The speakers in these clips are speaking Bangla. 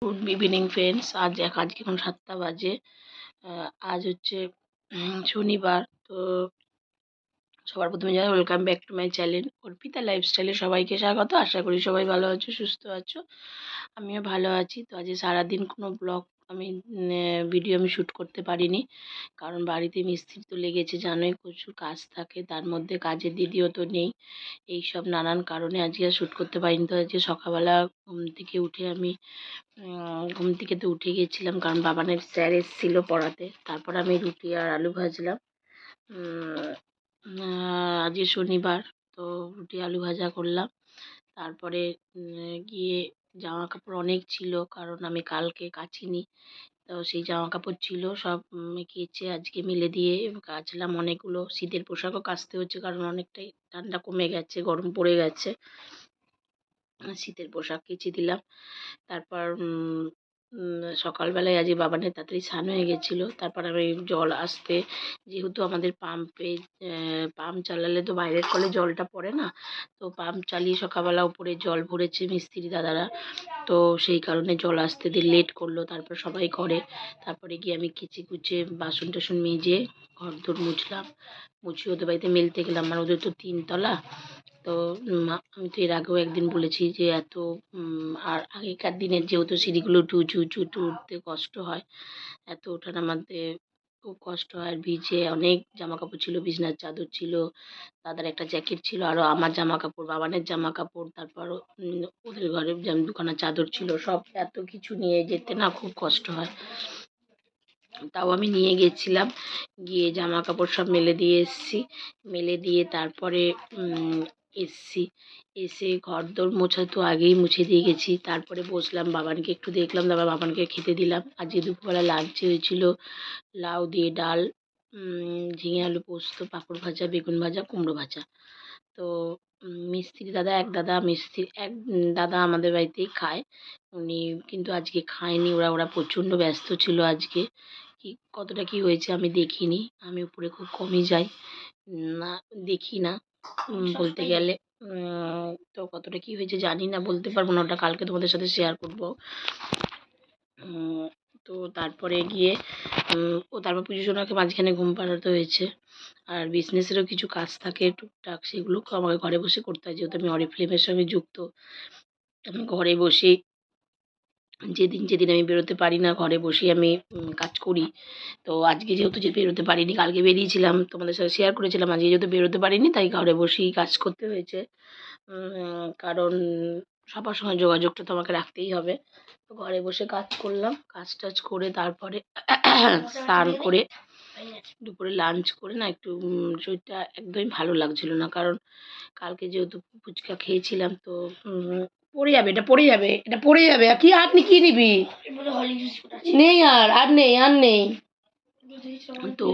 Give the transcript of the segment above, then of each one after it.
Good evening friends. আজকে এখন 7টা বাজে। আজ হচ্ছে শনিবার। তো সবার প্রথমে জানাই welcome back to my channel Arpita লাইফস্টাইলে সবাইকে স্বাগত। আশা করি সবাই ভালো আছো, সুস্থ আছো। আমিও ভালো আছি। তো আজকে সারাদিন কোনো ব্লগ আমি ভিডিও আমি শ্যুট করতে পারিনি, কারণ বাড়িতে মিস্ত্রি তো লেগেছে, জানোই প্রচুর কাজ থাকে, তার মধ্যে কাজের দিদিও তো নেই। এই সব নানান কারণে আজকে আর শ্যুট করতে পারিনি। তো আজকে সকালবেলা ঘুম থেকে তো উঠে গেছিলাম, কারণ বাবানের স্যার এসেছিলো পড়াতে। তারপর আমি রুটি আর আলু ভাজলাম। আজকে শনিবার, তো রুটি আলু ভাজা করলাম। তারপরে গিয়ে জামা কাপড় অনেক ছিল, কারণ আমি কালকে কাচিনি। তো সেই জামা কাপড় ছিল সব কেচে আজকে মেলে দিয়ে কাচলাম। অনেকগুলো শীতের পোশাকও কাচতে হচ্ছে, কারণ অনেকটাই ঠান্ডা কমে গেছে, গরম পড়ে গেছে। শীতের পোশাক কেচে দিলাম। তারপর সকালবেলায় আজকে বাবানের তাড়াতাড়ি স্নান হয়ে গেছিলো। তারপর আমি জল আসতে, যেহেতু আমাদের পাম্প চালালে তো বাইরের কলে জলটা পড়ে না, তো পাম্প চালিয়ে সকালবেলা উপরে জল ভরেছে মিস্ত্রি দাদারা। তো সেই কারণে জল আসতে দিয়ে লেট করলো। তারপর সবাই করে, তারপরে গিয়ে আমি কেচে কুচে বাসন টাসন মেজে ঘর দোর মুছলাম। মুছিয়ে ওদের বাড়িতে মেলতে গেলাম, আর ওদের তো 3 তলা। তো আমি তো এর আগেও একদিন বলেছি যে আর আগেকার দিনের যেহেতু সিঁড়িগুলো একটু উঁচু উঁচু, একটু উঠতে কষ্ট হয়, এত ওঠা নামাতে খুব কষ্ট হয়। আর ভিজে অনেক জামা কাপড় ছিল, বিছনার চাদর ছিল, দাদার একটা জ্যাকেট ছিল, আরও আমার জামা কাপড়, বাবানের জামা কাপড়, তারপর ওদের ঘরে যেমন দুখানা চাদর ছিল, সব এত কিছু নিয়ে যেতে না খুব কষ্ট হয়। তাও আমি নিয়ে গেছিলাম, গিয়ে জামা কাপড় সব মেলে দিয়ে এসেছি। মেলে দিয়ে তারপরে এসছি, এসে ঘর দোর মোছা তো আগেই মুছে দিয়ে গেছি। তারপরে বসলাম, বাবানকে একটু দেখলাম, তারপর বাবানকে খেতে দিলাম। আজকে দুপুরবেলা লাঞ্চে হয়েছিল লাউ দিয়ে ডাল, ঝিঙে আলু পোস্ত, পাঁপড় ভাজা, বেগুন ভাজা, কুমড়ো ভাজা। তো এক দাদা আমাদের বাড়িতেই খায়, উনি কিন্তু আজকে খায়নি। ওরা প্রচণ্ড ব্যস্ত ছিল আজকে। কতটা কি হয়েছে আমি দেখিনি, আমি উপরে খুব কমই যাই, না দেখি না বলতে গেলে। তো কতটা কি হয়েছে জানি না, বলতে পারবো না, ওটা কালকে তোমাদের সাথে শেয়ার করবো। তো তারপরে গিয়ে তারপর পুজো সোনাকে মাঝখানে ঘুম পাড়াতে হয়েছে। আর বিজনেসেরও কিছু কাজ থাকে টুকটাক, সেগুলোকেও আমাকে ঘরে বসে করতে হয়, যেহেতু আমি অরিফ্লেমের সঙ্গে যুক্ত। আমি ঘরে বসেই যেদিন আমি বেরোতে পারি না, ঘরে বসেই আমি কাজ করি। তো আজকে যেহেতু বেরোতে পারিনি, কালকে বেরিয়েছিলাম, তোমাদের সাথে শেয়ার করেছিলাম। আজকে যেহেতু বেরোতে পারিনি, তাই ঘরে বসেই কাজ করতে হয়েছে। কারণ সবার সঙ্গে যোগাযোগটা তো আমাকে রাখতেই হবে। তো ঘরে বসে কাজ করলাম, কাজ টাজ করে তারপরে স্নান করে দুপুরে লাঞ্চ করে না একটু শরীরটা একদমই ভালো লাগছিল না, কারণ কালকে যেহেতু ফুচকা খেয়েছিলাম। তো পড়ে যাবে, এটা পড়ে যাবে, এটা পড়ে যাবে। আর কি আর কি নিবি? নেই, আর নেই, আর নেই। তো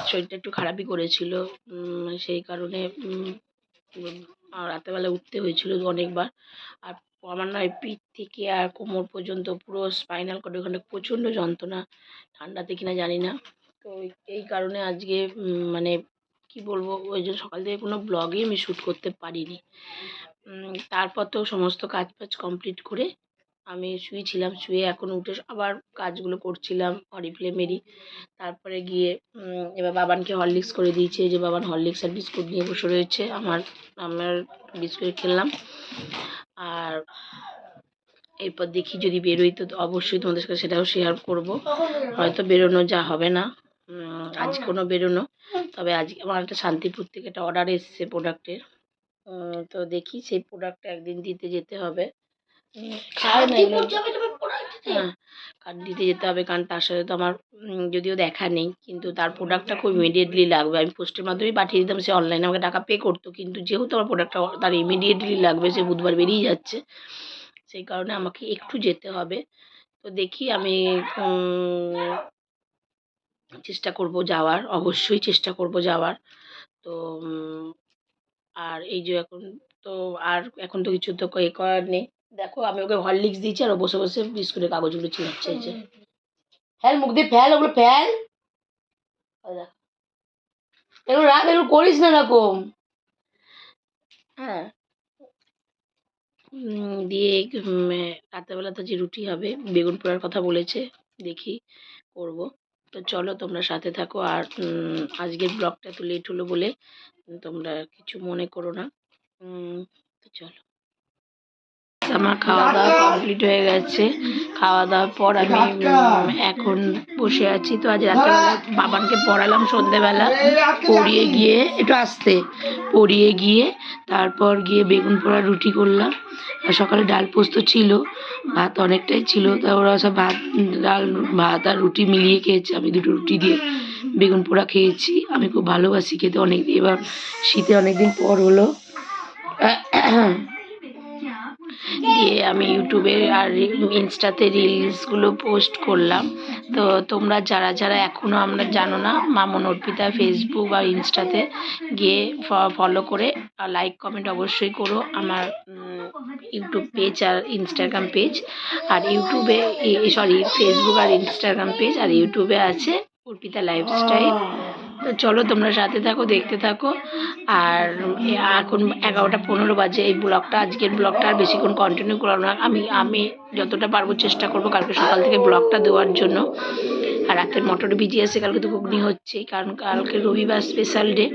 শরীরটা একটু খারাপই করেছিল, সেই কারণে রাতেরবেলা উঠতে হয়েছিল অনেকবার। আর আমার না পিঠ থেকে আর কোমর পর্যন্ত পুরো স্পাইনাল কর্ড ওখানে প্রচণ্ড যন্ত্রণা, ঠান্ডাতে কিনা জানি না। তো এই কারণে আজকে মানে কি বলবো, ওই জন্য সকাল থেকে কোনো ব্লগই আমি শ্যুট করতে পারিনি। তারপর তো সমস্ত কাজ বাজ কমপ্লিট করে আমি শুয়েছিলাম, শুয়ে এখন উঠে আবার কাজগুলো করছিলাম অরিফ্লেমেরই। তারপরে গিয়ে এবার বাবানকে হরলিক্স করে দিয়েছি, যে বাবান হরলিক্স আর বিস্কুট নিয়ে বসে রয়েছে। আমার বিস্কুট খেলাম। আর এরপর দেখি যদি বেরোই তো অবশ্যই তোমাদের সাথে সেটাও শেয়ার করব। হয়তো বেরোনো যা হবে না আজ কোনো বেরোনো, তবে আজকে আমার একটা শান্তিপুর থেকে একটা অর্ডার এসছে প্রোডাক্টের। তো দেখি সেই প্রোডাক্টটা একদিন দিতে যেতে হবে। হ্যাঁ, কার্ড দিতে যেতে হবে, কারণ তার সাথে তো আমার যদিও দেখা নেই, কিন্তু তার প্রোডাক্টটা খুব ইমিডিয়েটলি লাগবে। আমি পোস্টের মাধ্যমেই পাঠিয়ে দিতাম, সে অনলাইনে আমাকে টাকা পে করতো, কিন্তু যেহেতু আমার প্রোডাক্টটা তার ইমিডিয়েটলি লাগবে, সে বুধবার বেরিয়ে যাচ্ছে, সেই কারণে আমাকে একটু যেতে হবে। তো দেখি আমি চেষ্টা করব যাওয়ার, অবশ্যই চেষ্টা করব যাওয়ার। তো আর এই যে তো এখন তো কিছু তো করার নেই। দেখো আমি ওকে হরলিক্স দিয়েছি, আর ও বসে বসে বিস্কুটের কাগজগুলো ছিঁড়ছে। এই যে ফেল, মুখ দিয়ে ফেল, ওগুলো ফেল। এগুলো রাখ, এগুলো করিস না এরকম। হ্যাঁ, দিয়ে রাত্রেবেলা তো যে রুটি হবে, বেগুন পোড়ার কথা বলেছে, দেখি করব। তো চলো তোমরা সাথে থাকো। আর আজকের ব্লগটা এত লেট হলো বলে তোমরা কিছু মনে করো না। তো চলো। আমার খাওয়া দাওয়া কমপ্লিট হয়ে গেছে। খাওয়া দাওয়ার পর আমি এখন বসে আছি। তো আজ রাত্রেবেলা বাবানকে পড়ালাম সন্ধেবেলা, পড়িয়ে গিয়ে একটু আসতে পড়িয়ে গিয়ে তারপর গিয়ে বেগুন পোড়া রুটি করলাম। আর সকালে ডাল পোস্ত ছিল, ভাত অনেকটাই ছিল, তা ওরা সব ভাত আর রুটি মিলিয়ে খেয়েছে। আমি দুটো রুটি দিয়ে বেগুন পোড়া খেয়েছি। আমি খুব ভালোবাসি খেতে, অনেক এবার শীতে অনেকদিন পর হলো। দিয়ে আমি ইউটিউবে আর ইনস্টাতে রিলসগুলো পোস্ট করলাম। তো তোমরা যারা যারা এখনও আমরা জানো না, মামন অর্পিতা ফেসবুক বা ইনস্টাতে গিয়ে ফলো করে আর লাইক কমেন্ট অবশ্যই করো আমার ইউটিউব পেজ আর ইনস্টাগ্রাম পেজ। আর ইউটিউবে ফেসবুক আর ইনস্টাগ্রাম পেজ, আর ইউটিউবে আছে অর্পিতা লাইফস্টাইল। তো চলো তোমরা সাথে থাকো, দেখতে থাকো। আর এখন 11টা 15 বাজে। এই ব্লগটা, আজকের ব্লগটা আর বেশিক্ষণ কন্টিনিউ করলাম না। আমি যতটা পারবো চেষ্টা করবো কালকে সকাল থেকে ব্লগটা দেওয়ার জন্য। আর রাতের মটর ভিজিয়ে আছে, কালকে তো ঘুগনি হচ্ছেই, কারণ কালকে রবিবার স্পেশাল ডে।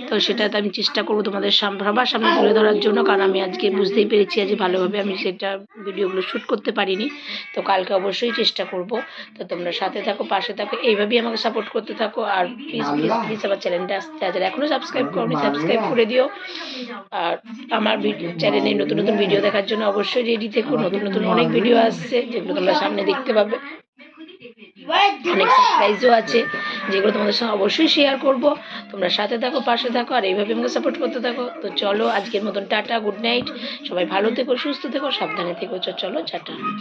তো সেটাতে আমি চেষ্টা করবো তোমাদের সবার সামনে তুলে ধরার জন্য, কারণ আমি আজকে বুঝতেই পেরেছি আজ ভালোভাবে আমি সেটা ভিডিওগুলো শ্যুট করতে পারিনি। তো কালকে অবশ্যই চেষ্টা করব। তো তোমরা সাথে থাকো, পাশে থাকো, এইভাবেই আমাকে সাপোর্ট করতে থাকো। আর প্লিজ প্লিজ প্লিজ আমার চ্যানেলটা যারা এখনও সাবস্ক্রাইব করোনি সাবস্ক্রাইব করে দিও। আর আমার চ্যানেলে নতুন নতুন ভিডিও দেখার জন্য অবশ্যই রেডি থেকো। নতুন নতুন অনেক ভিডিও আসছে যেগুলো তোমরা সামনে দেখতে পাবে। অনেক সারপ্রাইজও আছে যেগুলো তোমাদের সঙ্গে অবশ্যই শেয়ার করব। তোমরা সাথে থাকো, পাশে থাকো, আর এইভাবে আমাকে সাপোর্ট করতে থাকো। তো চলো আজকের মতন টাটা, গুড নাইট। সবাই ভালো থেকো, সুস্থ থেকো, সাবধানে থেকো। চলো টাটা।